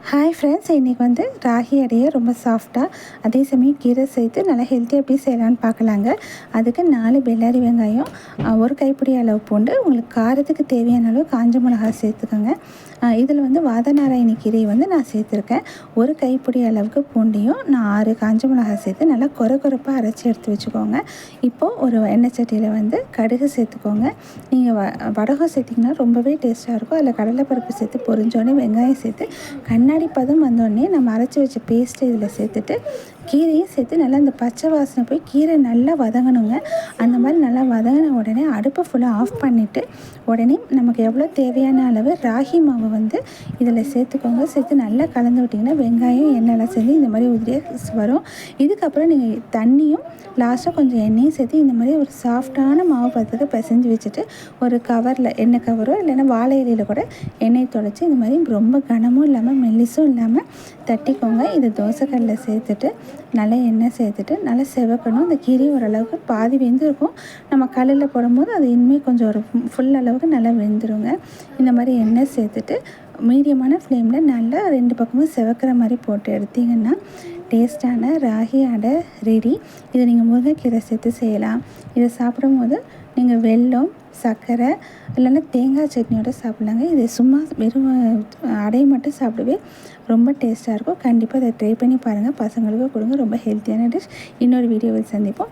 Hi friends, இன்றைக்கி ராகி அடையை ரொம்ப சாஃப்டாக அதே சமயம் கீரை சேர்த்து நல்லா ஹெல்த்தியாக எப்படி செய்யலான்னு பார்க்கலாங்க. அதுக்கு 4 பெல்லாரி வெங்காயம், ஒரு கைப்பிடி அளவு பூண்டு, உங்களுக்கு காரத்துக்கு தேவையான அளவு காஞ்ச மிளகாய் சேர்த்துக்கோங்க. இதில் வாதநாராயணி கீரை நான் சேர்த்துருக்கேன். ஒரு கைப்பிடி அளவுக்கு பூண்டையும் நான் 6 காஞ்ச மிளகாய் சேர்த்து நல்லா கொரப்பாக அரைச்சி எடுத்து வச்சுக்கோங்க. இப்போது ஒரு எண்ணெய் சட்டியில் கடுகு சேர்த்துக்கோங்க. நீங்கள் வடகம் சேர்த்திங்கன்னா ரொம்பவே டேஸ்ட்டாக இருக்கும். அதில் கடலைப்பருப்பு சேர்த்து பொரிஞ்சோடனே வெங்காயம் சேர்த்து கண்ணாடி பதம் வந்தோடனே நம்ம அரைச்சி வச்ச பேஸ்ட்டு இதில் சேர்த்துட்டு கீரையும் சேர்த்து நல்லா அந்த பச்சை வாசனை போய் கீரை நல்லா வதங்கணுங்க. அந்த மாதிரி நல்லா வதங்கின உடனே அடுப்பை ஃபுல்லாக ஆஃப் பண்ணிவிட்டு உடனே நமக்கு எவ்வளோ தேவையான அளவு ராகி மாவு இதில் சேர்த்துக்கோங்க. சேர்த்து நல்லா கலந்து விட்டிங்கன்னா வெங்காயம் எண்ணெயெல்லாம் சேர்ந்து இந்த மாதிரி உதிரியாக வரும். இதுக்கப்புறம் நீங்கள் தண்ணியும் லாஸ்ட்டாக கொஞ்சம் எண்ணெயும் சேர்த்து இந்த மாதிரி ஒரு சாஃப்டான மாவு பதத்துக்கு பிசைஞ்சு வச்சுட்டு ஒரு கவரில் எண்ணெய் கவரோ இல்லைன்னா வாழை இலையில் கூட எண்ணெய் தொலைச்சி இந்த மாதிரி ரொம்ப கனமும் இல்லாமல் மெல்லிசும் இல்லாமல் தட்டிக்கோங்க. இது தோசைக்கல்லில் சேர்த்துட்டு நல்லா எண்ணெய் சேர்த்துட்டு நல்லா செவக்கணும். அந்த கீரை ஓரளவுக்கு பாதி வெந்திருக்கும். நம்ம கல்லில் போடும்போது அது இனிமேல் கொஞ்சம் ஒரு ஃபுல் அளவுக்கு நல்லா வெந்துருங்க. இந்த மாதிரி எண்ணெய் சேர்த்துட்டு மீடியமான ஃப்ளேமில் நல்லா 2 பக்கமும் செவக்கிற மாதிரி போட்டு எடுத்திங்கன்னா டேஸ்டான ராகி அடை ரெடி. இதை நீங்கள் முருங்கைக்கீரை சேர்த்து செய்யலாம். இதை சாப்பிடும்போது நீங்கள் வெல்லம், சர்க்கரை இல்லைன்னா தேங்காய் சட்னியோடு சாப்பிட்லாங்க. இது சும்மா வெறும் அடையை மட்டும் சாப்பிடவே ரொம்ப டேஸ்ட்டாக இருக்கும். கண்டிப்பாக அதை ட்ரை பண்ணி பாருங்கள். பசங்களுக்கு கொடுங்க. ரொம்ப ஹெல்த்தியான டிஷ். இன்னொரு வீடியோவில் சந்திப்போம்.